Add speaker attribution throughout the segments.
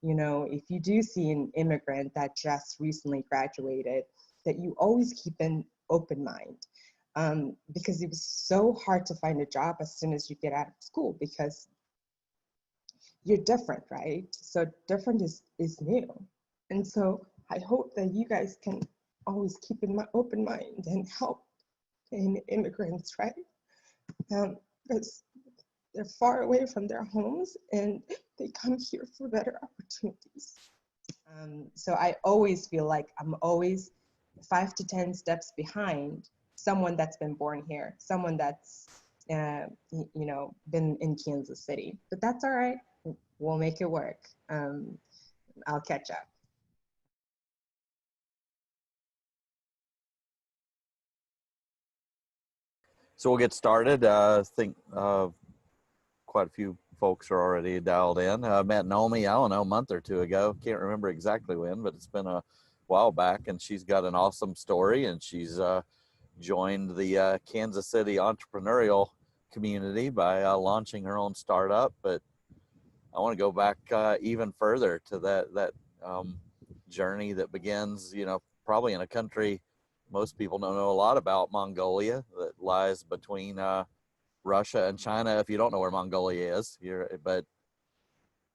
Speaker 1: you know, if you do see an immigrant that just recently graduated, that you always keep an open mind, because it was so hard to find a job as soon as you get out of school, because you're different, right? So different is new. And so I hope that you guys can always keep an open mind and help in immigrants, right? Because they're far away from their homes and they come here for better opportunities. So I always feel like I'm always 5 to 10 steps behind someone that's been born here, someone that's, you know, been in Kansas City. But that's all right. We'll make it work. I'll catch up.
Speaker 2: So we'll get started. I think quite a few folks are already dialed in. I met Nomi, I don't know, a month or two ago. Can't remember exactly when, but it's been a while back. And she's got an awesome story, and she's joined the Kansas City entrepreneurial community by launching her own startup. But I want to go back even further to that journey that begins, you know, probably in a country most people don't know a lot about, Mongolia, that lies between Russia and China. If you don't know where Mongolia is, but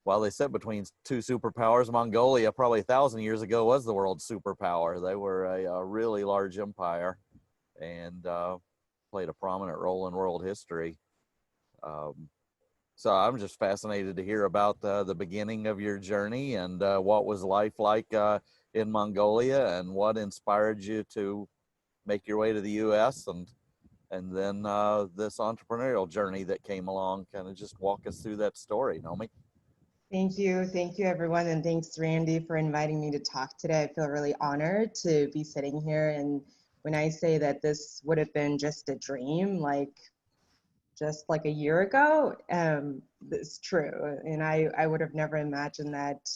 Speaker 2: while they sit between two superpowers, Mongolia probably 1,000 years ago was the world's superpower. They were a really large empire and played a prominent role in world history. So I'm just fascinated to hear about the beginning of your journey and what was life like in Mongolia, and what inspired you to make your way to the U.S. and then this entrepreneurial journey that came along. Kind of just walk us through that story, Nomi.
Speaker 1: Thank you everyone, and thanks Randy for inviting me to talk today. I feel really honored to be sitting here, and when I say that this would have been just a dream, just like a year ago, it's true. And I would have never imagined that.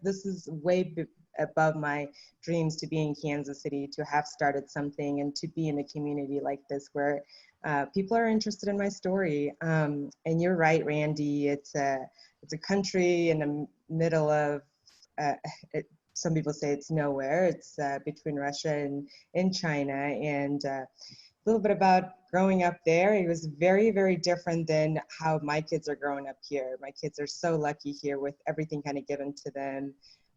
Speaker 1: This is way above my dreams to be in Kansas City, to have started something and to be in a community like this where people are interested in my story. And you're right, Randy, it's a country in the middle of, some people say it's nowhere. It's between Russia and China. And a little bit about growing up there. It was very, very different than how my kids are growing up here. My kids are so lucky here with everything kind of given to them.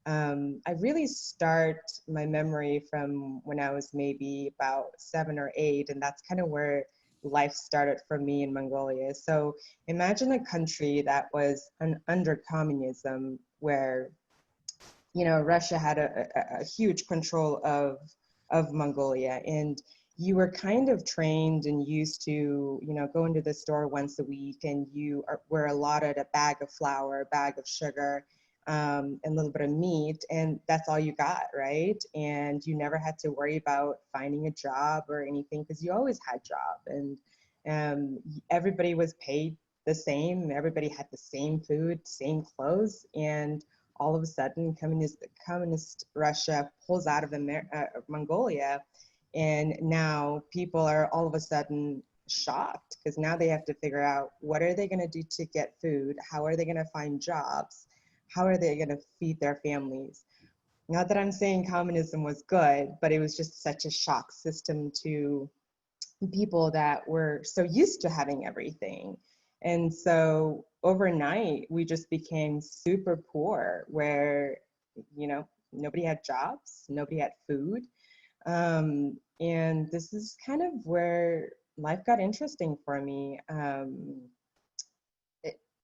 Speaker 1: I really start my memory from when I was maybe about 7 or 8, and that's kind of where life started for me in Mongolia. So imagine a country that was under communism, where, you know, Russia had a huge control of Mongolia, and you were kind of trained and used to, you know, go into the store once a week, and were allotted a bag of flour, a bag of sugar, and a little bit of meat, and that's all you got, right? And you never had to worry about finding a job or anything, because you always had a job, and everybody was paid the same. Everybody had the same food, same clothes, and all of a sudden, communist Russia pulls out of Mongolia. And now people are all of a sudden shocked, because now they have to figure out, what are they going to do to get food? How are they going to find jobs? How are they going to feed their families? Not that I'm saying communism was good, but it was just such a shock system to people that were so used to having everything. And so overnight, we just became super poor, where, you know, nobody had jobs, nobody had food. And this is kind of where life got interesting for me.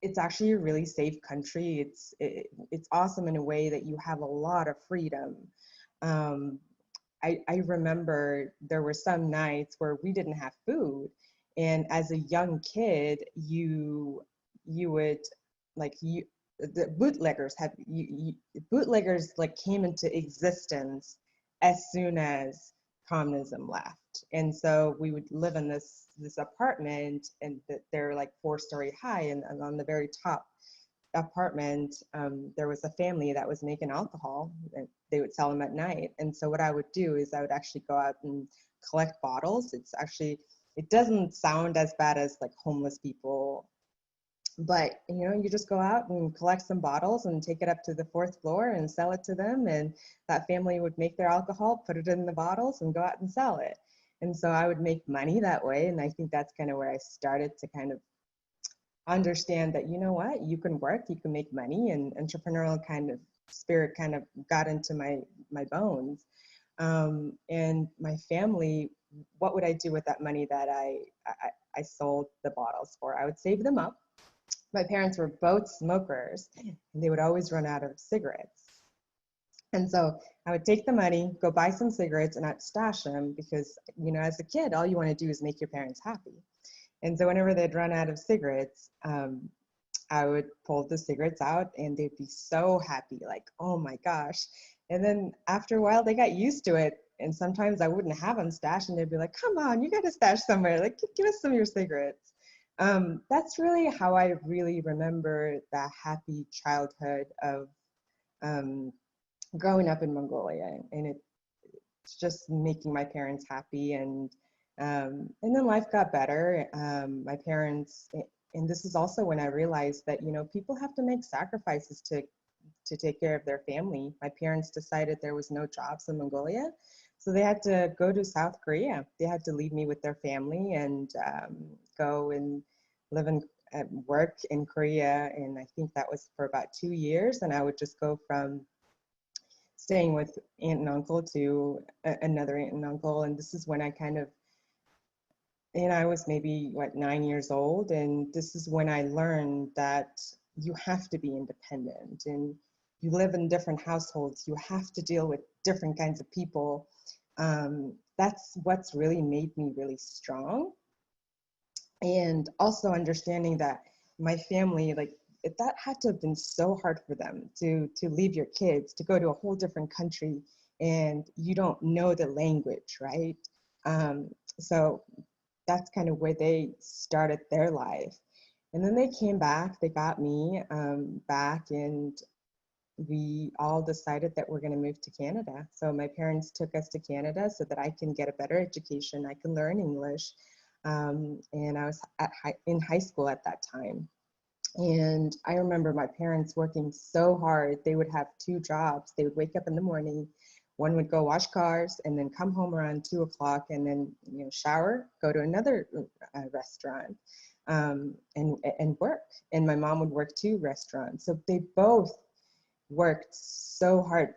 Speaker 1: It's actually a really safe country. It's awesome in a way that you have a lot of freedom. I remember there were some nights where we didn't have food, and as a young kid, you would, like, the bootleggers like came into existence as soon as communism left. And so we would live in this apartment, and they're like 4-story high, and on the very top apartment, there was a family that was making alcohol, and they would sell them at night. And so what I would do is I would actually go out and collect bottles. It doesn't sound as bad as like homeless people But, you know, you just go out and collect some bottles and take it up to the fourth floor and sell it to them. And that family would make their alcohol, put it in the bottles and go out and sell it. And so I would make money that way. And I think that's kind of where I started to kind of understand that, you know what, you can work, you can make money, and entrepreneurial kind of spirit kind of got into my bones. And my family, what would I do with that money that I sold the bottles for? I would save them up. My parents were both smokers, and they would always run out of cigarettes. And so I would take the money, go buy some cigarettes, and I'd stash them because, you know, as a kid, all you want to do is make your parents happy. And so whenever they'd run out of cigarettes, I would pull the cigarettes out and they'd be so happy, like, oh my gosh. And then after a while, they got used to it. And sometimes I wouldn't have them stashed and they'd be like, come on, you got to stash somewhere. Like, give us some of your cigarettes. That's really how I really remember that happy childhood of growing up in Mongolia. And it's just making my parents happy. And then life got better. My parents, and this is also when I realized that, you know, people have to make sacrifices to take care of their family. My parents decided there was no jobs in Mongolia, so they had to go to South Korea. They had to leave me with their family and go and live and work in Korea. And I think that was for about 2 years. And I would just go from staying with aunt and uncle to another aunt and uncle. And this is when I kind of, and I was maybe 9 years old, and this is when I learned that you have to be independent, and you live in different households. You have to deal with different kinds of people. That's what's really made me really strong. And also understanding that my family, like, that had to have been so hard for them to leave your kids, to go to a whole different country, and you don't know the language, right? So that's kind of where they started their life. And then they came back, they got me back, and we all decided that we're going to move to Canada. So my parents took us to Canada so that I can get a better education, I can learn English. And I was in high school at that time. And I remember my parents working so hard. They would have 2 jobs. They would wake up in the morning, one would go wash cars and then come home around 2 o'clock and then, you know, shower, go to another restaurant and work. And my mom would work 2 restaurants. So they both worked so hard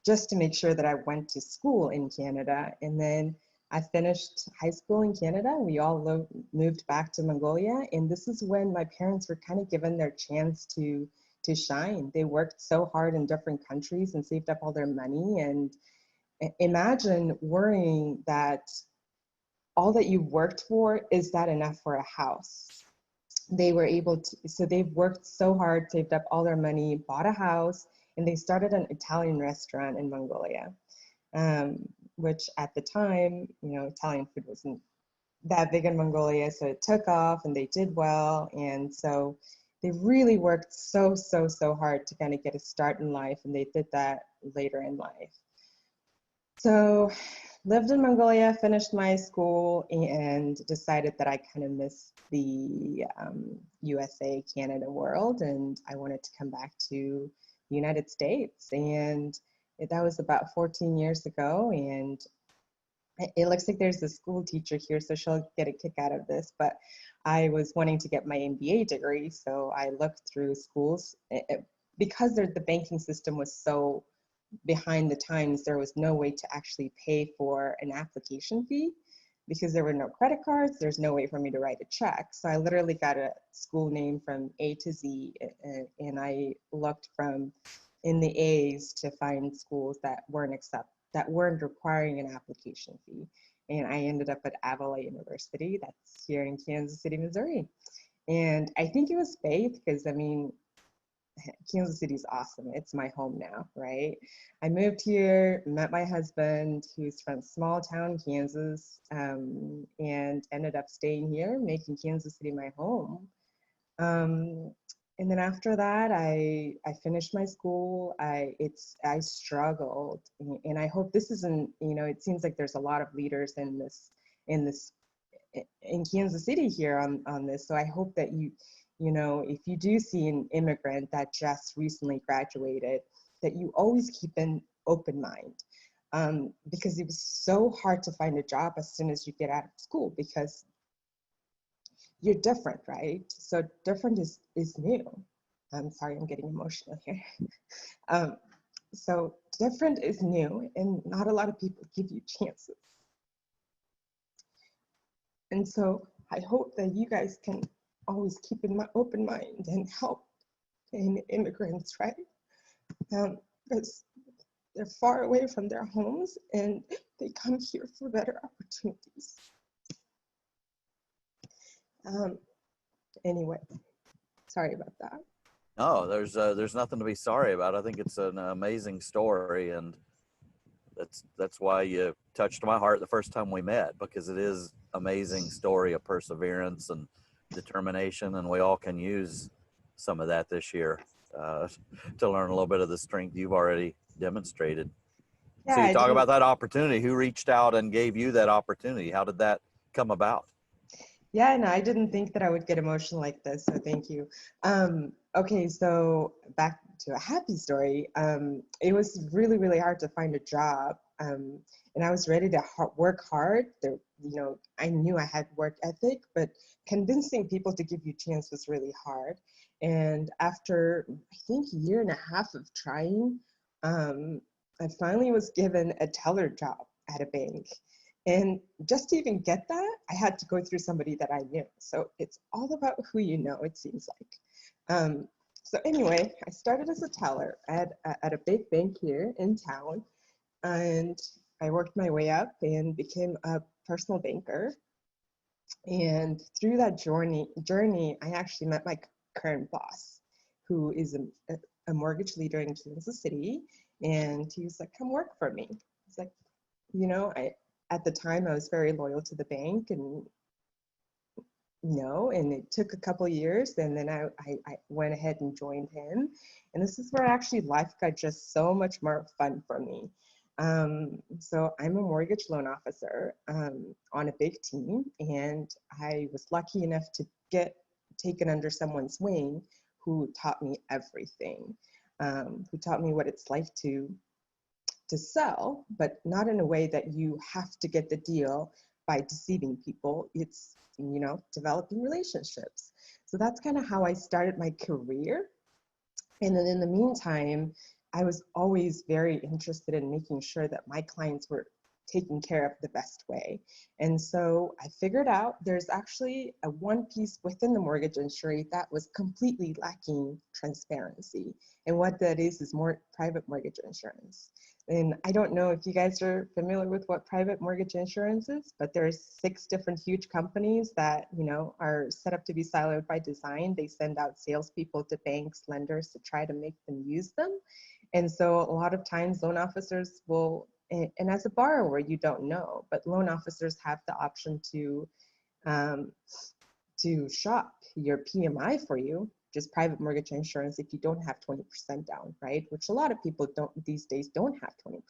Speaker 1: just to make sure that I went to school in Canada. And then I finished high school in Canada. We all moved back to Mongolia. And this is when my parents were kind of given their chance to shine. They worked so hard in different countries and saved up all their money. And imagine worrying that all that you worked for, is that enough for a house? They were able to, so they've worked so hard, saved up all their money, bought a house, and they started an Italian restaurant in Mongolia, which at the time, you know, Italian food wasn't that big in Mongolia, so it took off and they did well. And so they really worked so hard to kind of get a start in life, and they did that later in life. So lived in Mongolia, finished my school, and decided that I kind of missed the USA, Canada world, and I wanted to come back to the United States. And that was about 14 years ago. And it looks like there's a school teacher here, so she'll get a kick out of this, but I was wanting to get my MBA degree. So I looked through schools. Because the banking system was so behind the times, there was no way to actually pay for an application fee because there were no credit cards. There's no way for me to write a check. So I literally got a school name from A to Z, and I looked from in the A's to find schools that weren't requiring an application fee. And I ended up at Avila University, that's here in Kansas City, Missouri. And I think it was faith, because I mean, Kansas City is awesome. It's my home now, right? I moved here, met my husband, who's from small town Kansas, and ended up staying here, making Kansas City my home. And then after that, I finished my school. I struggled, and I hope this isn't, you know, it seems like there's a lot of leaders in Kansas City here on this. So I hope that you know, if you do see an immigrant that just recently graduated, that you always keep an open mind. Because it was so hard to find a job as soon as you get out of school, because you're different, right? So different is new. I'm sorry, I'm getting emotional here. So different is new, and not a lot of people give you chances. And so I hope that you guys can always keep an open mind and help in immigrants, right? Because they're far away from their homes and they come here for better opportunities. Anyway, sorry about that.
Speaker 2: No, there's nothing to be sorry about. I think it's an amazing story, and that's why you touched my heart the first time we met, because it is amazing story of perseverance and determination, and we all can use some of that this year to learn a little bit of the strength you've already demonstrated.
Speaker 1: Yeah,
Speaker 2: so you talk about that opportunity. Who reached out and gave you that opportunity? How did that come about?
Speaker 1: Yeah, no, I didn't think that I would get emotional like this, so thank you. Okay, so back to a happy story. It was really, really hard to find a job, and I was ready to work hard. There, you know, I knew I had work ethic, but convincing people to give you a chance was really hard. And after, I think, a year and a half of trying, I finally was given a teller job at a bank. And just to even get that, I had to go through somebody that I knew. So it's all about who you know, it seems like. So anyway, I started as a teller at a big bank here in town. And I worked my way up and became a personal banker. And through that journey, I actually met my current boss, who is a mortgage leader in Kansas City. And he was like, come work for me. He's like, you know, at the time I was very loyal to the bank, and and it took a couple years, and then I went ahead and joined him. And this is where actually life got just so much more fun for me. So I'm a mortgage loan officer on a big team, and I was lucky enough to get taken under someone's wing who taught me everything, who taught me what it's like to sell, but not in a way that you have to get the deal by deceiving people. It's, you know, developing relationships. So that's kind of how I started my career. And then in the meantime, I was always very interested in making sure that my clients were taken care of the best way. And so I figured out there's actually a one piece within the mortgage industry that was completely lacking transparency. And what that is more private mortgage insurance. And I don't know if you guys are familiar with what private mortgage insurance is, but there's 6 different huge companies that, you know, are set up to be siloed by design. They send out salespeople to banks, lenders to try to make them use them. And so a lot of times loan officers will, and as a borrower, you don't know, but loan officers have the option to shop your PMI for you, just private mortgage insurance, if you don't have 20% down, right? Which a lot of people these days don't have 20%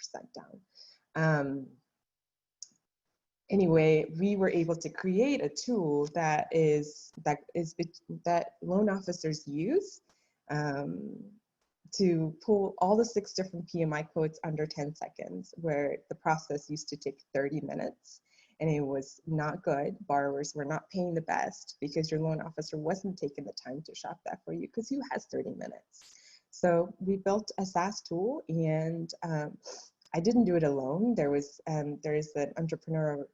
Speaker 1: down. Anyway, we were able to create a tool that loan officers use to pull all the 6 different PMI codes under 10 seconds, where the process used to take 30 minutes. And it was not good. Borrowers were not paying the best because your loan officer wasn't taking the time to shop that for you, because who has 30 minutes? So we built a SaaS tool, and I didn't do it alone. There is an entrepreneur,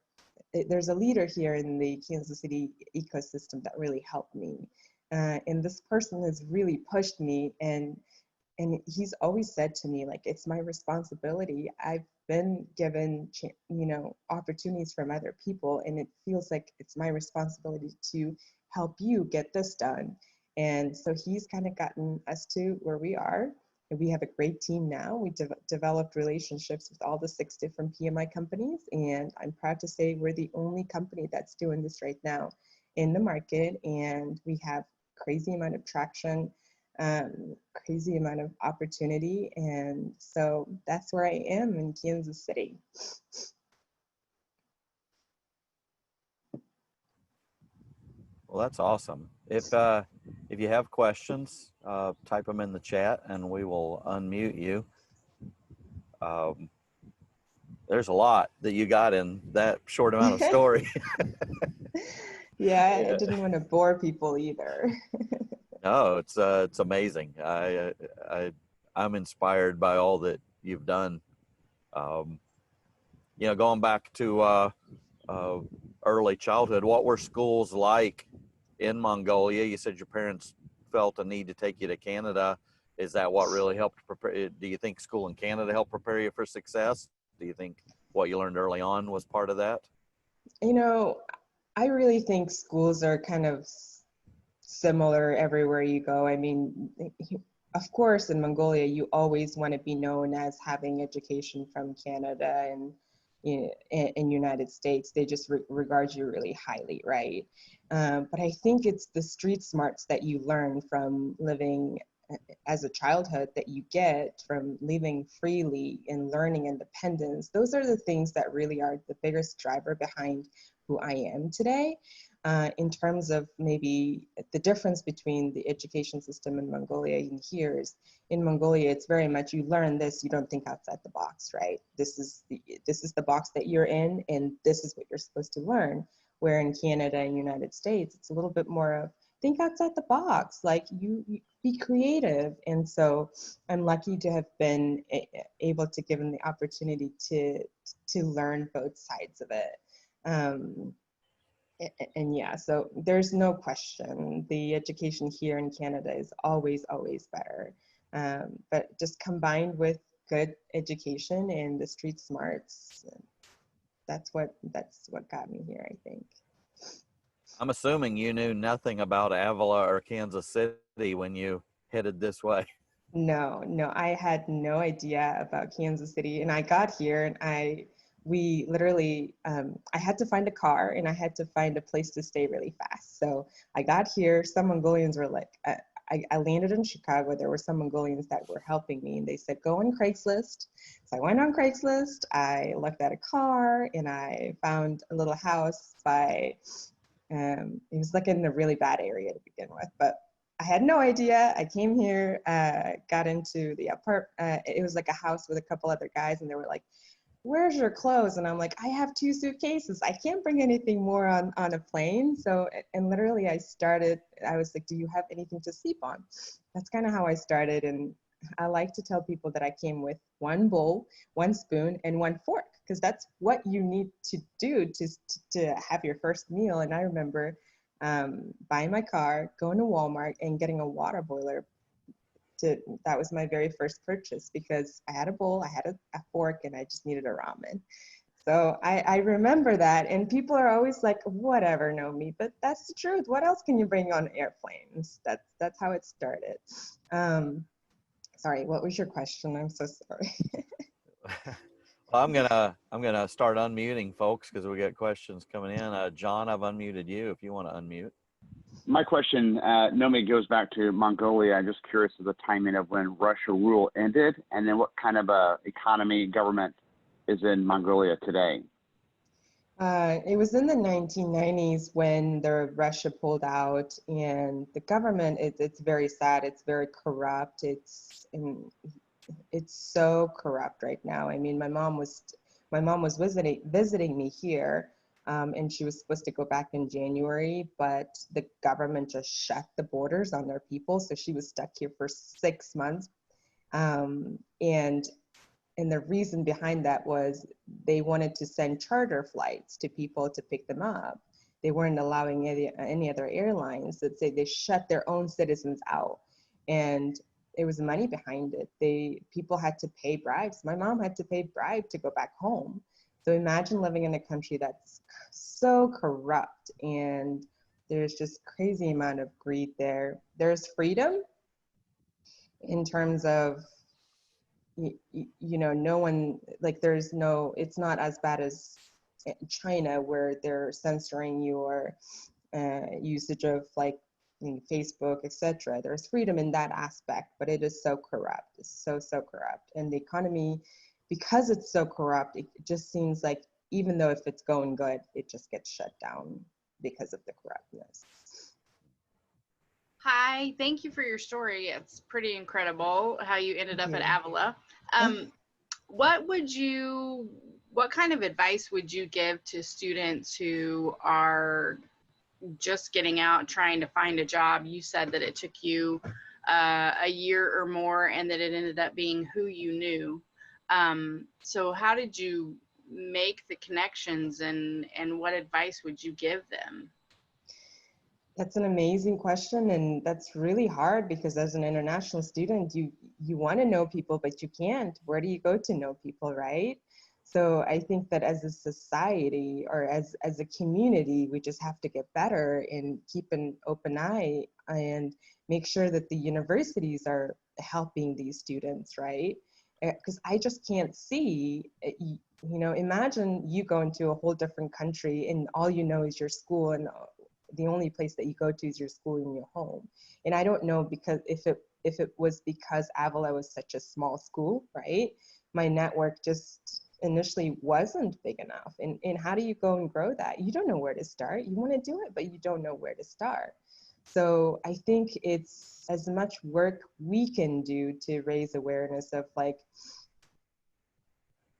Speaker 1: there's a leader here in the Kansas City ecosystem that really helped me. And this person has really pushed me, and he's always said to me, like, it's my responsibility. I've been given, you know, opportunities from other people, and it feels like it's my responsibility to help you get this done. And so he's kind of gotten us to where we are. And we have a great team now. We developed relationships with all the 6 different PMI companies, and I'm proud to say we're the only company that's doing this right now in the market, and we have crazy amount of traction, crazy amount of opportunity. And so that's where I am in Kansas City.
Speaker 2: Well, that's awesome. If you have questions, type them in the chat and we will unmute you. There's a lot that you got in that short amount of story.
Speaker 1: Yeah, I didn't want to bore people either.
Speaker 2: No, it's amazing. I'm inspired by all that you've done. Going back to early childhood, what were schools like in Mongolia? You said your parents felt a need to take you to Canada. Is that what really helped prepare? Do you think school in Canada helped prepare you for success? Do you think what you learned early on was part of that?
Speaker 1: I really think schools are kind of similar everywhere you go. I mean, of course, in Mongolia, you always want to be known as having education from Canada and in United States. They just regard you really highly, right? But I think it's the street smarts that you learn from living as a childhood, that you get from living freely and learning independence. Those are the things that really are the biggest driver behind who I am today. In terms of maybe the difference between the education system in Mongolia and here is, in Mongolia, it's very much, you learn this, you don't think outside the box, right? This is the box that you're in, and this is what you're supposed to learn. Where in Canada and United States, it's a little bit more of, think outside the box, like you be creative. And so I'm lucky to have been able to given the opportunity to learn both sides of it. And yeah, so there's no question, the education here in Canada is always better. But just combined with good education and the street smarts, that's what got me here, I think.
Speaker 2: I'm assuming you knew nothing about Avila or Kansas City when you headed this way.
Speaker 1: No, I had no idea about Kansas City, and I got here and we literally, I had to find a car and I had to find a place to stay really fast. So I got here, some Mongolians were like, I landed in Chicago, there were some Mongolians that were helping me, and they said, go on Craigslist. So I went on Craigslist, I looked at a car, and I found a little house by, it was like in a really bad area to begin with, but I had no idea. I came here, got into the apartment, it was like a house with a couple other guys, and they were like, where's your clothes? And I'm like, I have 2 suitcases. I can't bring anything more on a plane. So, and literally I was like, do you have anything to sleep on? That's kind of how I started. And I like to tell people that I came with 1 bowl, 1 spoon, and 1 fork, because that's what you need to do to have your first meal. And I remember buying my car, going to Walmart and getting a water boiler. That was my very first purchase, because I had a bowl, I had a fork, and I just needed a ramen. So I remember that, and people are always like, whatever, Nomi, but that's the truth. What else can you bring on airplanes? That's how it started. Sorry, what was your question? I'm so sorry.
Speaker 2: Well, I'm gonna start unmuting folks because we got questions coming in. John, I've unmuted you if you want to unmute.
Speaker 3: My question, Nomi, goes back to Mongolia. I'm just curious of the timing of when Russia rule ended, and then what kind of economy, government is in Mongolia today?
Speaker 1: It was in the 1990s when Russia pulled out, and the government, it's very sad. It's very corrupt. It's so corrupt right now. I mean, my mom was visiting me here. And she was supposed to go back in January, but the government just shut the borders on their people. So she was stuck here for 6 months. And the reason behind that was they wanted to send charter flights to people to pick them up. They weren't allowing any other airlines. That say they shut their own citizens out. And it was money behind it. People had to pay bribes. My mom had to pay bribe to go back home. So imagine living in a country that's so corrupt, and there's just crazy amount of greed there. There's freedom in terms of, no one, like it's not as bad as China, where they're censoring your usage of like Facebook, etc. There's freedom in that aspect, but it is so corrupt. It's so corrupt. And the economy, because it's so corrupt, it just seems like even though if it's going good, it just gets shut down because of the corruptness.
Speaker 4: Hi, thank you for your story. It's pretty incredible how you ended up at Avila. What kind of advice would you give to students who are just getting out trying to find a job? You said that it took you a year or more and that it ended up being who you knew. So how did you make the connections, and what advice would you give them?
Speaker 1: That's an amazing question, and that's really hard because as an international student, you want to know people, but you can't. Where do you go to know people, right? So I think that as a society or as a community, we just have to get better and keep an open eye and make sure that the universities are helping these students, right? Because I just can't see, you know, imagine you go into a whole different country and all you know is your school, and the only place that you go to is your school and your home. And I don't know, because if it was because Avila was such a small school, right? My network just initially wasn't big enough. And how do you go and grow that? You don't know where to start. You want to do it, but you don't know where to start. So I think it's as much work we can do to raise awareness of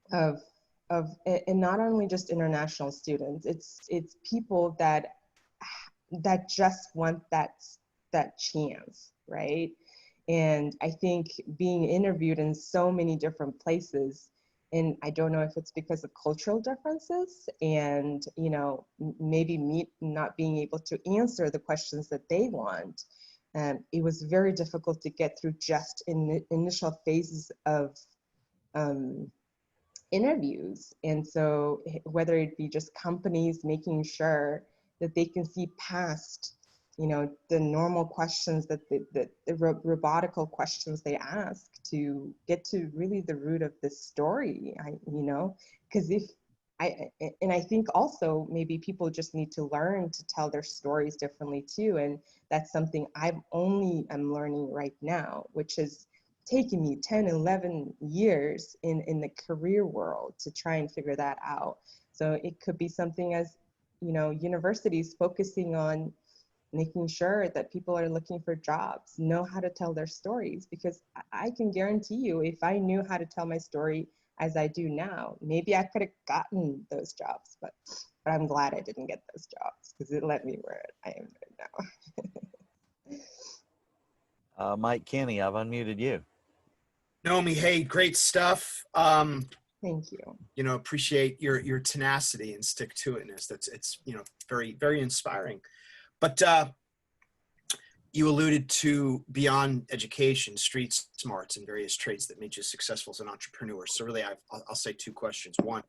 Speaker 1: and not only just international students, it's people that just want that chance, right? And I think being interviewed in so many different places, and I don't know if it's because of cultural differences and, you know, maybe me not being able to answer the questions that they want. It was very difficult to get through just in the initial phases of interviews. And so whether it be just companies making sure that they can see past, you know, the normal questions that the robotical questions they ask to get to really the root of the story, you know, because I think also maybe people just need to learn to tell their stories differently too. And that's something I'm learning right now, which is taking me 10, 11 years in the career world to try and figure that out. So it could be something as, you know, universities focusing on making sure that people are looking for jobs, know how to tell their stories, because I can guarantee you, if I knew how to tell my story as I do now, maybe I could have gotten those jobs, but I'm glad I didn't get those jobs because it led me where I am right
Speaker 2: now. Mike Kenny, I've unmuted you.
Speaker 5: Nomi, hey, great stuff.
Speaker 1: Thank you.
Speaker 5: You know, appreciate your tenacity and stick-to-itness. It's you know, very, very inspiring. But you alluded to beyond education, street smarts and various traits that made you successful as an entrepreneur. So really, I'll say two questions. One,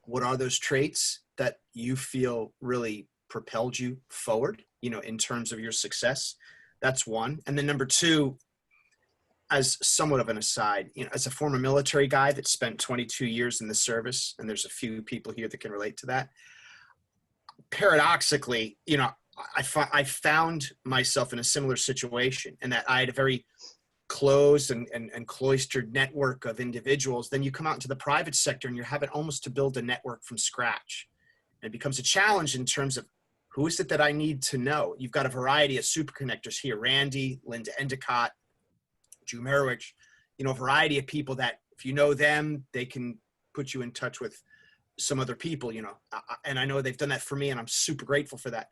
Speaker 5: what are those traits that you feel really propelled you forward, you know, in terms of your success? That's one. And then number two, as somewhat of an aside, you know, as a former military guy that spent 22 years in the service, and there's a few people here that can relate to that, paradoxically, you know, I found myself in a similar situation, in that I had a very closed and cloistered network of individuals. Then you come out into the private sector and you're having almost to build a network from scratch. And it becomes a challenge in terms of who is it that I need to know? You've got a variety of super connectors here, Randy, Linda Endicott, Drew Merowich, you know, a variety of people that if you know them, they can put you in touch with some other people, you know, and I know they've done that for me and I'm super grateful for that.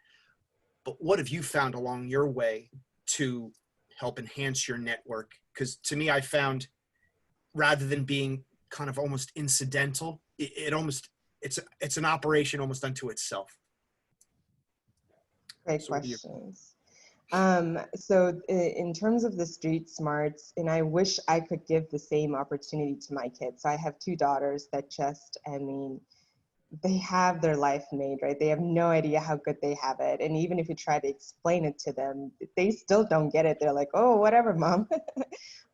Speaker 5: But what have you found along your way to help enhance your network? Because to me, I found rather than being kind of almost incidental, it's an operation almost unto itself.
Speaker 1: Great questions. So in terms of the street smarts, and I wish I could give the same opportunity to my kids. So I have two daughters that just, I mean, they have their life made, right? They have no idea how good they have it. And even if you try to explain it to them, they still don't get it. They're like, oh, whatever, mom.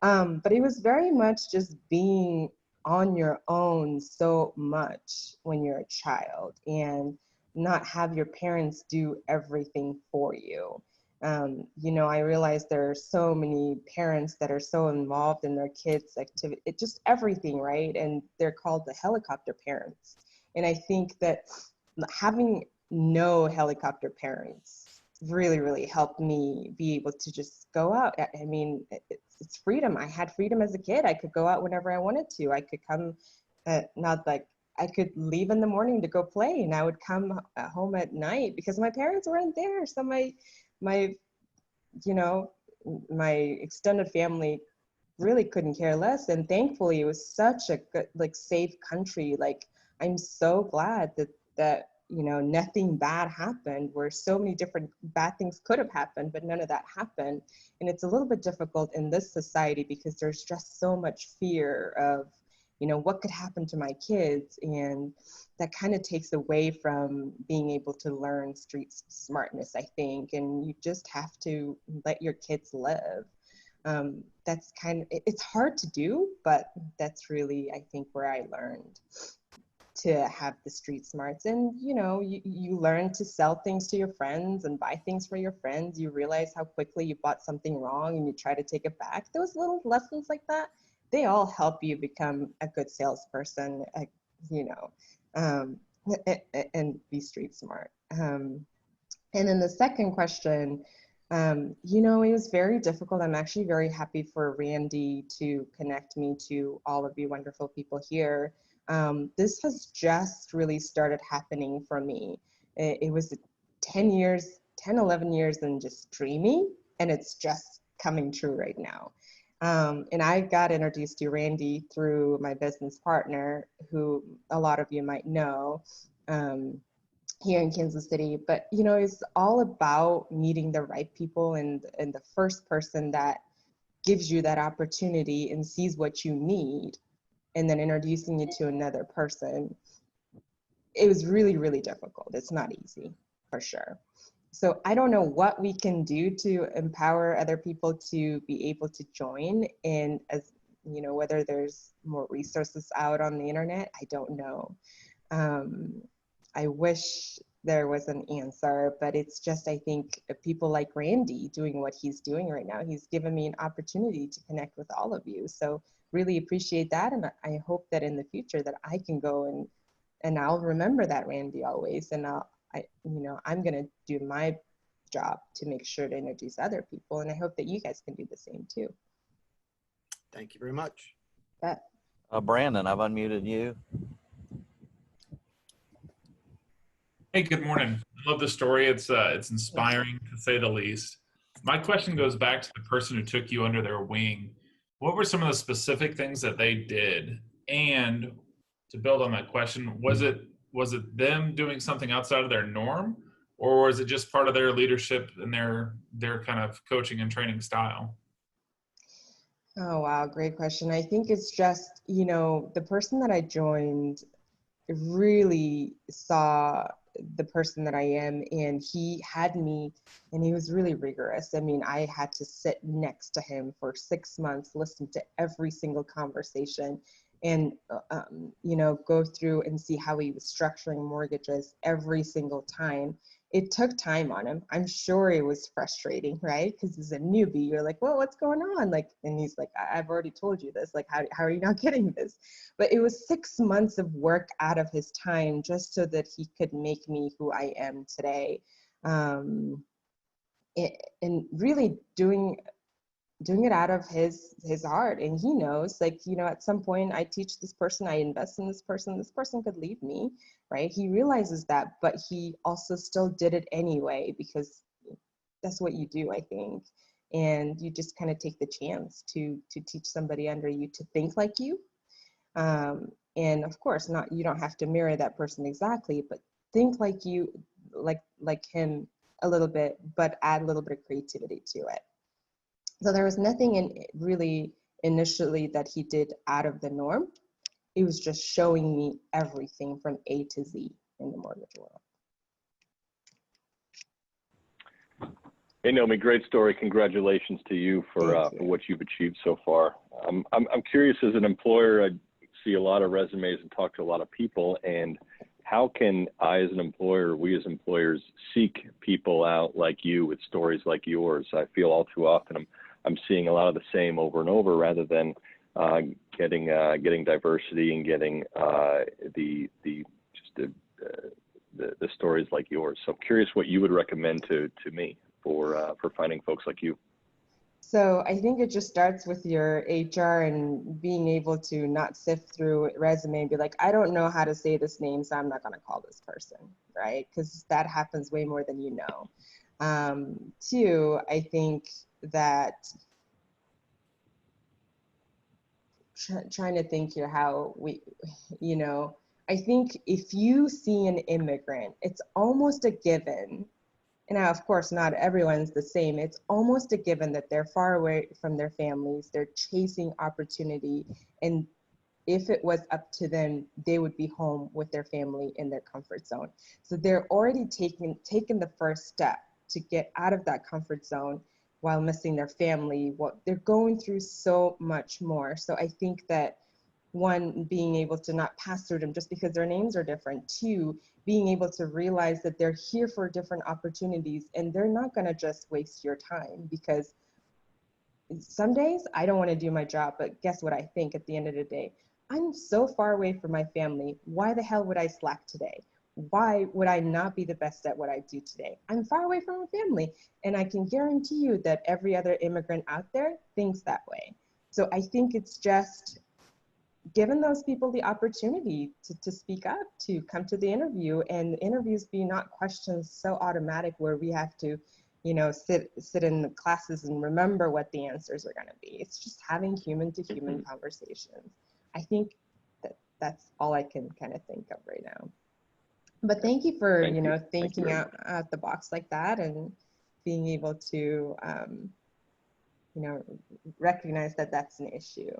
Speaker 1: But it was very much just being on your own so much when you're a child and not have your parents do everything for you. You know, I realized there are so many parents that are so involved in their kids' activity, it just everything, right? And they're called the helicopter parents. And I think that having no helicopter parents, really, really helped me be able to just go out. I mean, it's freedom. I had freedom as a kid. I could go out whenever I wanted to. I could come, not like I could leave in the morning to go play, and I would come home at night because my parents weren't there. So my, you know, my extended family really couldn't care less. And thankfully it was such a good, like, safe country. Like, I'm so glad that, you know, nothing bad happened, where so many different bad things could have happened, but none of that happened. And it's a little bit difficult in this society because there's just so much fear of, you know, what could happen to my kids. And that kind of takes away from being able to learn street smartness, I think. And you just have to let your kids live. That's kind of, it's hard to do, but that's really, I think, where I learned to have the street smarts. And, you know, you learn to sell things to your friends and buy things for your friends. You realize how quickly you bought something wrong and you try to take it back. Those little lessons like that, they all help you become a good salesperson, you know, and be street smart. And then the second question, you know, it was very difficult. I'm actually very happy for Randy to connect me to all of you wonderful people here. This has just really started happening for me. It was 10, 11 years in just dreaming, and it's just coming true right now. And I got introduced to Randy through my business partner, who a lot of you might know, here in Kansas City. But, you know, it's all about meeting the right people, and the first person that gives you that opportunity and sees what you need, and then introducing you to another person. It was really, really difficult. It's not easy, for sure. So I don't know what we can do to empower other people to be able to join. And, as you know, whether there's more resources out on the internet, I don't know. I wish there was an answer, but it's just, I think, people like Randy doing what he's doing right now, he's given me an opportunity to connect with all of you. So really appreciate that. And I hope that in the future that I can go and I'll remember that Randy always. And you know, I'm going to do my job to make sure to introduce other people. And I hope that you guys can do the same too.
Speaker 5: Thank you very much.
Speaker 2: Brandon, I've unmuted you.
Speaker 6: Hey, good morning. I love the story. It's inspiring, to say the least. My question goes back to the person who took you under their wing. What were some of the specific things that they did? And to build on that question, was it them doing something outside of their norm, or was it just part of their leadership and their kind of coaching and training style?
Speaker 1: Oh, wow. Great question. I think it's just, you know, the person that I joined really saw the person that I am, and he had me, and he was really rigorous. I mean, I had to sit next to him for 6 months, listen to every single conversation, and you know, go through and see how he was structuring mortgages every single time. It took time on him. I'm sure it was frustrating, right? Because as a newbie, you're like, well, what's going on? Like, and he's like, I've already told you this. Like, how are you not getting this? But it was 6 months of work out of his time just so that he could make me who I am today. And really doing it out of his heart. And he knows, like, you know, at some point I teach this person, I invest in this person could leave me, right? He realizes that, but he also still did it anyway, because that's what you do, I think. And you just kind of take the chance to teach somebody under you to think like you. And of course, you don't have to mirror that person exactly, but think like you, like him a little bit, but add a little bit of creativity to it. So there was nothing really initially that he did out of the norm. It was just showing me everything from A to Z in the mortgage world.
Speaker 7: Hey, Nomi, great story. Congratulations to you for what you've achieved so far. I'm curious, as an employer, I see a lot of resumes and talk to a lot of people, and how can I, as an employer, we as employers, seek people out like you with stories like yours? I feel all too often I'm seeing a lot of the same over and over, rather than getting diversity and getting the stories like yours. So I'm curious what you would recommend to me for finding folks like you.
Speaker 1: So I think it just starts with your HR and being able to not sift through a resume and be like, I don't know how to say this name, so I'm not going to call this person, right? Because that happens way more than you know. Two, I think that trying to think here how we, I think if you see an immigrant, it's almost a given. And now, of course, not everyone's the same. It's almost a given that they're far away from their families. They're chasing opportunity. And if it was up to them, they would be home with their family in their comfort zone. So they're already taking the first step to get out of that comfort zone while missing their family. Well, they're going through so much more. So I think that one, being able to not pass through them just because their names are different. Two, being able to realize that they're here for different opportunities and they're not going to just waste your time, because some days I don't want to do my job, but guess what I think at the end of the day? I'm so far away from my family. Why the hell would I slack today? Why would I not be the best at what I do today? I'm far away from my family. And I can guarantee you that every other immigrant out there thinks that way. So I think it's just giving those people the opportunity to speak up, to come to the interview, and interviews be not questions so automatic where we have to, sit in the classes and remember what the answers are going to be. It's just having human to human conversations. I think that's all I can kind of think of right now. But thank you for, thinking out the box like that and being able to, recognize that that's an issue.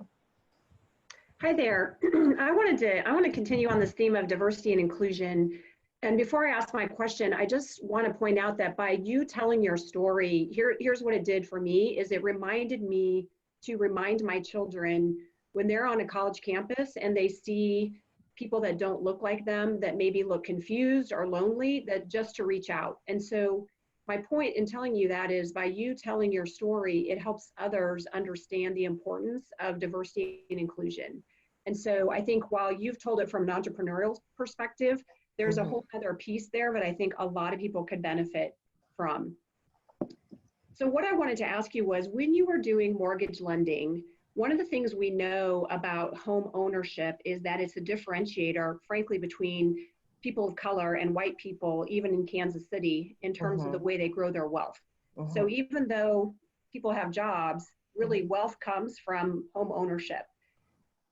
Speaker 8: Hi there. I want to continue on this theme of diversity and inclusion. And before I ask my question, I just want to point out that by you telling your story, here's what it did for me, is it reminded me to remind my children when they're on a college campus and they see people that don't look like them, that maybe look confused or lonely, that just to reach out. And so my point in telling you that is by you telling your story, it helps others understand the importance of diversity and inclusion. And so I think while you've told it from an entrepreneurial perspective, there's a whole other piece there that I think a lot of people could benefit from. So what I wanted to ask you was, when you were doing mortgage lending, one of the things we know about home ownership is that it's a differentiator, frankly, between people of color and white people, even in Kansas City, in terms of the way they grow their wealth. So even though people have jobs, really wealth comes from home ownership.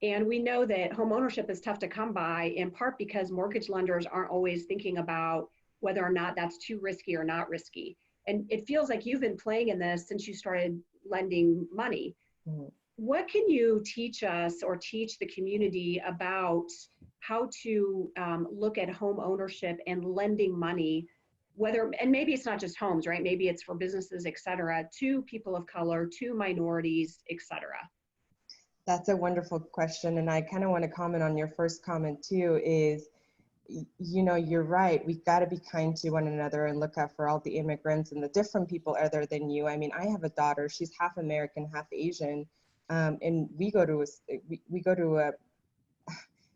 Speaker 8: And we know that home ownership is tough to come by, in part because mortgage lenders aren't always thinking about whether or not that's too risky or not risky. And it feels like you've been playing in this since you started lending money. What can you teach us or teach the community about how to look at home ownership and lending money, and maybe it's not just homes, right? Maybe it's for businesses, et cetera, to people of color, to minorities, et cetera?
Speaker 1: That's a wonderful question. And I kind of want to comment on your first comment too, is, you're right. We've got to be kind to one another and look out for all the immigrants and the different people other than you. I mean, I have a daughter, she's half American, half Asian. And we go to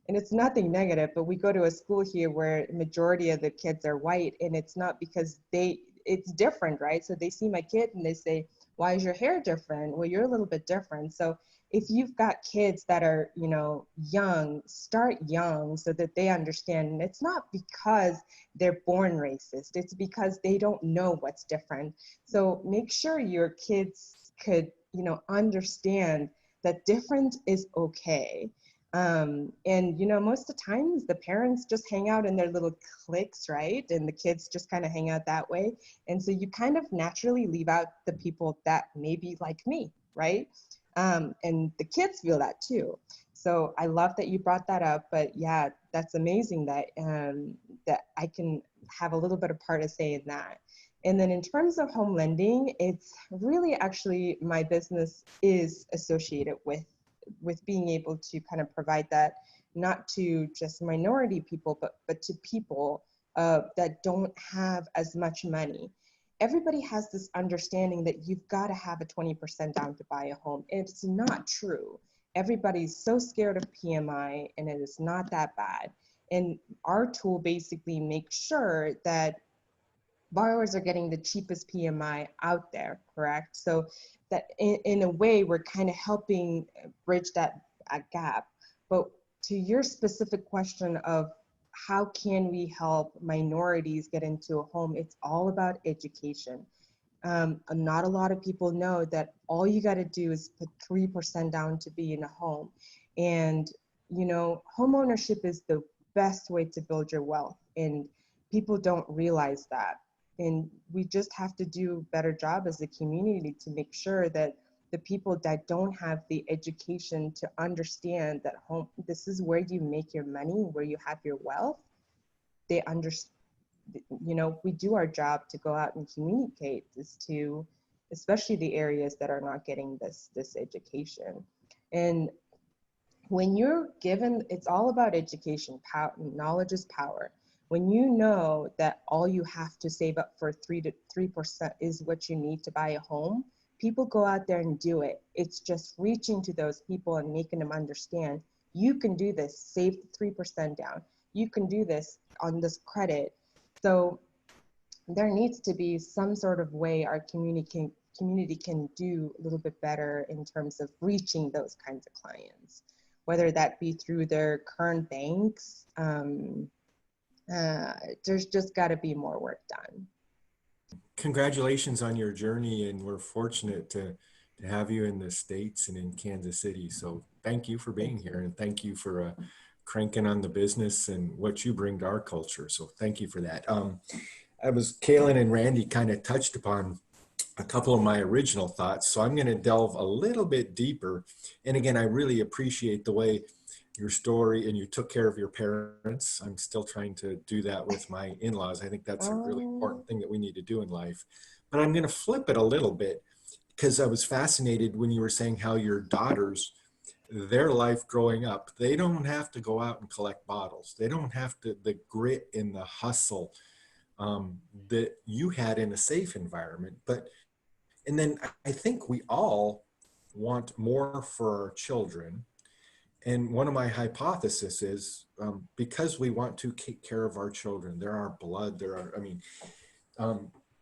Speaker 1: and it's nothing negative, but we go to a school here where majority of the kids are white, and it's not because it's different, right? So they see my kid and they say, why is your hair different? Well, you're a little bit different. So if you've got kids that are, young, start young so that they understand. And it's not because they're born racist, it's because they don't know what's different. So make sure your kids could, understand that different is okay. And, most of the times the parents just hang out in their little cliques, right? And the kids just kind of hang out that way. And so you kind of naturally leave out the people that may be like me, right? And the kids feel that too. So I love that you brought that up, but yeah, that's amazing that, that I can have a little bit of part to say in that. And then in terms of home lending, it's really actually my business is associated with being able to kind of provide that, not to just minority people, but to people that don't have as much money. Everybody has this understanding that you've got to have a 20% down to buy a home. It's not true. Everybody's so scared of PMI, and it is not that bad. And our tool basically makes sure that borrowers are getting the cheapest PMI out there, correct? So that in a way, we're kind of helping bridge that gap. But to your specific question of how can we help minorities get into a home, it's all about education. Not a lot of people know that all you got to do is put 3% down to be in a home. And, you know, home ownership is the best way to build your wealth. And people don't realize that. And we just have to do a better job as a community to make sure that the people that don't have the education to understand that home, this is where you make your money, where you have your wealth, they understand. You know, we do our job to go out and communicate this to, especially the areas that are not getting this education. And when you're given, it's all about education. Power, knowledge is power. When you know that all you have to save up for 3% is what you need to buy a home, people go out there and do it. It's just reaching to those people and making them understand, you can do this, save 3% down. You can do this on this credit. So there needs to be some sort of way our community can do a little bit better in terms of reaching those kinds of clients, whether that be through their current banks. There's just got to be more work done.
Speaker 9: Congratulations on your journey, and we're fortunate to have you in the States and in Kansas City. So thank you for being here, and thank you for cranking on the business and what you bring to our culture. So thank you for that. Kaylin and Randy kind of touched upon a couple of my original thoughts, so I'm going to delve a little bit deeper. And again, I really appreciate the way your story, and you took care of your parents. I'm still trying to do that with my in-laws. I think that's a really important thing that we need to do in life. But I'm going to flip it a little bit, because I was fascinated when you were saying how your daughters, their life growing up, they don't have to go out and collect bottles. They don't have to, the grit and the hustle that you had in a safe environment. And then I think we all want more for our children. And one of my hypotheses is because we want to take care of our children, they're our blood,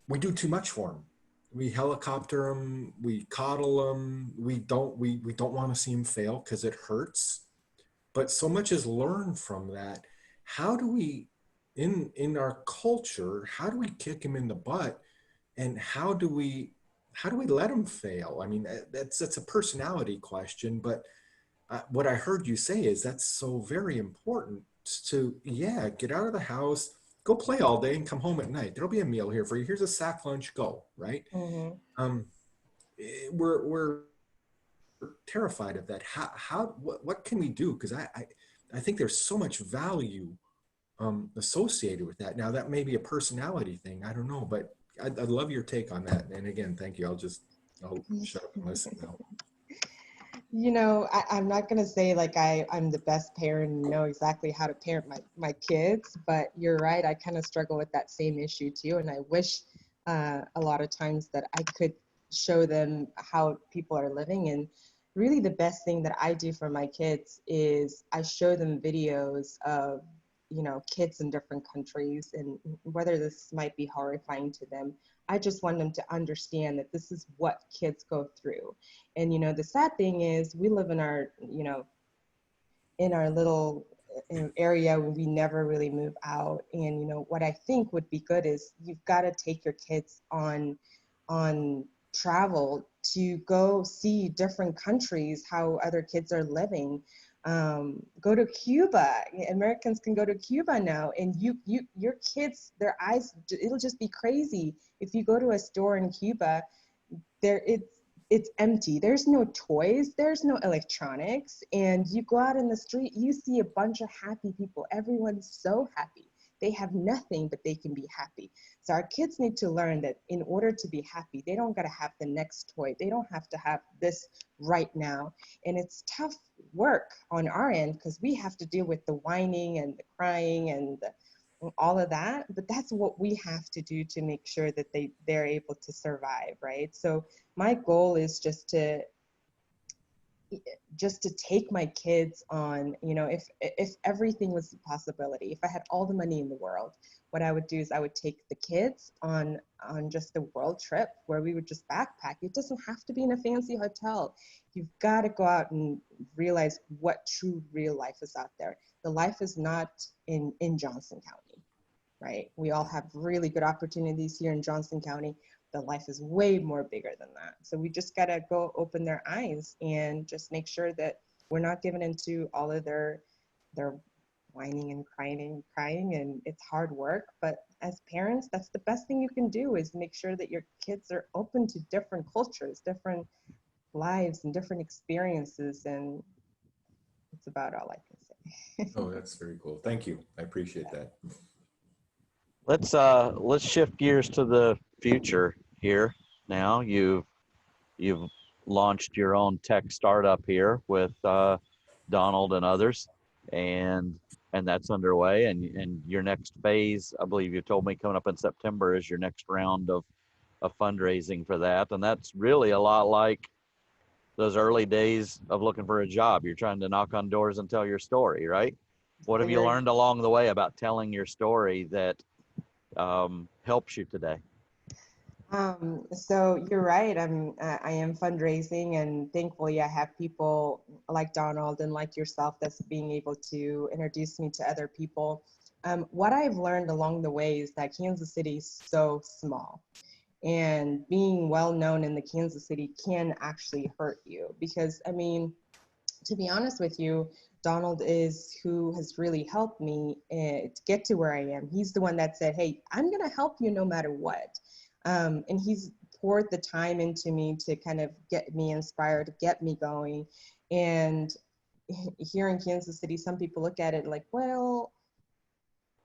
Speaker 9: we do too much for them. We helicopter them, we coddle them, we don't want to see them fail because it hurts. But so much is learned from that. How do we, in our culture, how do we kick them in the butt, and how do we let them fail? I mean, that's a personality question, but what I heard you say is that's so very important to, get out of the house, go play all day and come home at night. There'll be a meal here for you. Here's a sack lunch, go, right? Mm-hmm. We're terrified of that. What can we do? Because I think there's so much value associated with that. Now that may be a personality thing. I don't know, but I'd love your take on that. And again, thank you. I'll shut up and listen now.
Speaker 1: You know, I'm not going to say like I'm the best parent and know exactly how to parent my kids, but you're right. I kind of struggle with that same issue too. And I wish a lot of times that I could show them how people are living. And really the best thing that I do for my kids is I show them videos of, you know, kids in different countries, and whether this might be horrifying to them, I just want them to understand that this is what kids go through. And, you know, the sad thing is we live in our, you know, in our little area where we never really move out. And, you know, what I think would be good is you've got to take your kids on travel to go see different countries, how other kids are living. Go to Cuba. Americans can go to Cuba now, and your kids, their eyes, it'll just be crazy. If you go to a store in Cuba, it's empty. There's no toys, there's no electronics, and you go out in the street, you see a bunch of happy people. Everyone's so happy. They have nothing, but they can be happy. So our kids need to learn that in order to be happy, they don't got to have the next toy. They don't have to have this right now. And it's tough work on our end because we have to deal with the whining and the crying and all of that. But that's what we have to do to make sure that they're able to survive, right? So my goal is just to just to take my kids on, you know, if everything was a possibility, if I had all the money in the world, what I would do is I would take the kids on just a world trip where we would just backpack. It doesn't have to be in a fancy hotel. You've got to go out and realize what true real life is out there. The life is not in Johnson County, right? We all have really good opportunities here in Johnson County. The life is way more bigger than that. So we just got to go open their eyes and just make sure that we're not giving into all of their whining and crying, and it's hard work. But as parents, that's the best thing you can do, is make sure that your kids are open to different cultures, different lives, and different experiences. And it's about all I can say.
Speaker 9: Oh, that's very cool. Thank you. I appreciate that.
Speaker 2: Let's shift gears to the future here. Now you've launched your own tech startup here with Donald and others, and that's underway. And your next phase, I believe you told me, coming up in September is your next round of fundraising for that. And that's really a lot like those early days of looking for a job. You're trying to knock on doors and tell your story, right? What have you learned along the way about telling your story that helps you today?
Speaker 1: So you're right. I am fundraising, and thankfully I have people like Donald and like yourself that's being able to introduce me to other people. What I've learned along the way is that Kansas City is so small, and being well known in the Kansas City can actually hurt you, because I mean, to be honest with you, Donald is who has really helped me to get to where I am. He's the one that said, hey, I'm going to help you no matter what. And he's poured the time into me to kind of get me inspired, get me going. And here in Kansas City, some people look at it like, well,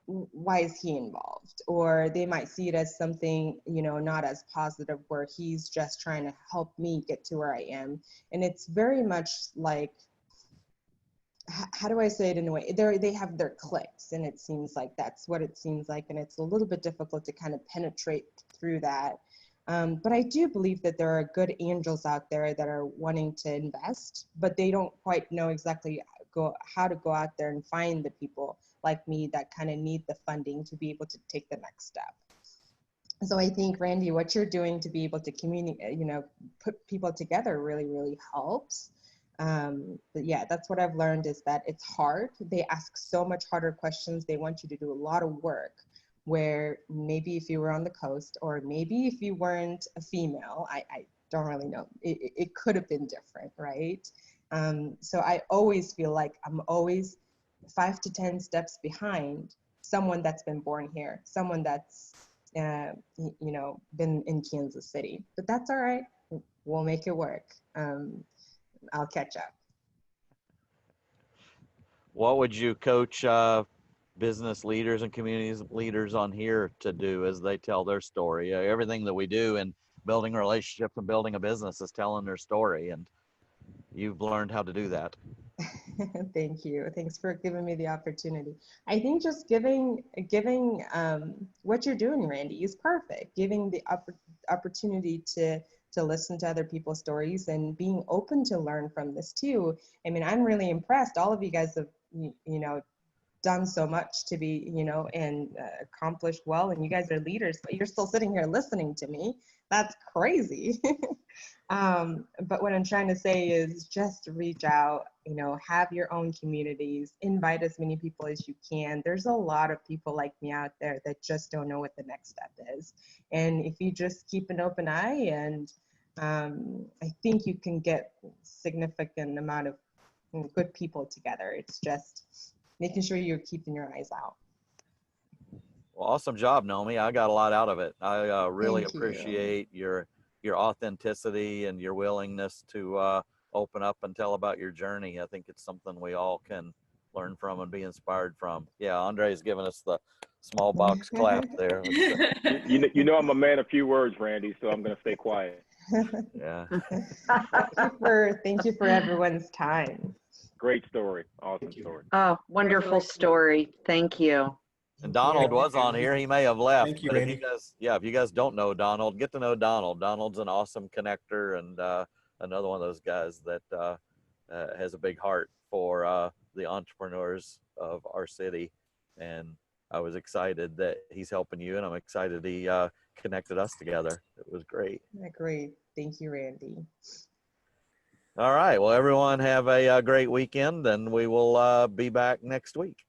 Speaker 1: why is he involved? Or they might see it as something, you know, not as positive, where he's just trying to help me get to where I am. And it's very much like, how do I say it in a way? They have their cliques, and it seems like that's what it seems like. And it's a little bit difficult to kind of penetrate through that. But I do believe that there are good angels out there that are wanting to invest, but they don't quite know exactly how to go out there and find the people like me that kind of need the funding to be able to take the next step. So I think, Randy, what you're doing to be able to communicate, you know, put people together really, really helps. But yeah, that's what I've learned, is that it's hard. They ask so much harder questions. They want you to do a lot of work, where maybe if you were on the coast, or maybe if you weren't a female, I don't really know. It could have been different, right? So I always feel like I'm always 5 to 10 steps behind someone that's been born here, someone that's, you know, been in Kansas City. But that's all right. We'll make it work. I'll catch up.
Speaker 2: What would you coach business leaders and community leaders on here to do as they tell their story? Everything that we do in building a relationship and building a business is telling their story, and you've learned how to do that.
Speaker 1: Thank you. Thanks for giving me the opportunity. I think just giving what you're doing, Randy, is perfect. Giving the opportunity to listen to other people's stories and being open to learn from this too. I mean, I'm really impressed. All of you guys have, you know, done so much to be, you know, and accomplished well, and you guys are leaders, but you're still sitting here listening to me. That's crazy. But what I'm trying to say is just reach out, you know, have your own communities, invite as many people as you can. There's a lot of people like me out there that just don't know what the next step is. And if you just keep an open eye, and I think you can get significant amount of good people together. It's just making sure you're keeping your eyes out.
Speaker 2: Well, awesome job, Nomi. I got a lot out of it. I really
Speaker 1: Thank you.
Speaker 2: appreciate your authenticity and your willingness to open up and tell about your journey. I think it's something we all can learn from and be inspired from. Yeah, Andre's giving us the small box clap there.
Speaker 7: You know I'm a man of few words, Randy, so I'm going to stay quiet.
Speaker 2: Yeah.
Speaker 1: Thank you for everyone's time.
Speaker 7: Great story. Awesome story.
Speaker 10: Oh, wonderful story. Thank you.
Speaker 2: And Donald was on here. He may have left.
Speaker 9: Thank you,
Speaker 2: but
Speaker 9: Randy.
Speaker 2: if you guys don't know Donald, get to know Donald. Donald's an awesome connector, and another one of those guys that has a big heart for the entrepreneurs of our city. And I was excited that he's helping you, and I'm excited he connected us together. It was great.
Speaker 1: Great. Thank you, Randy.
Speaker 2: All right. Well, everyone have a great weekend, and we will be back next week.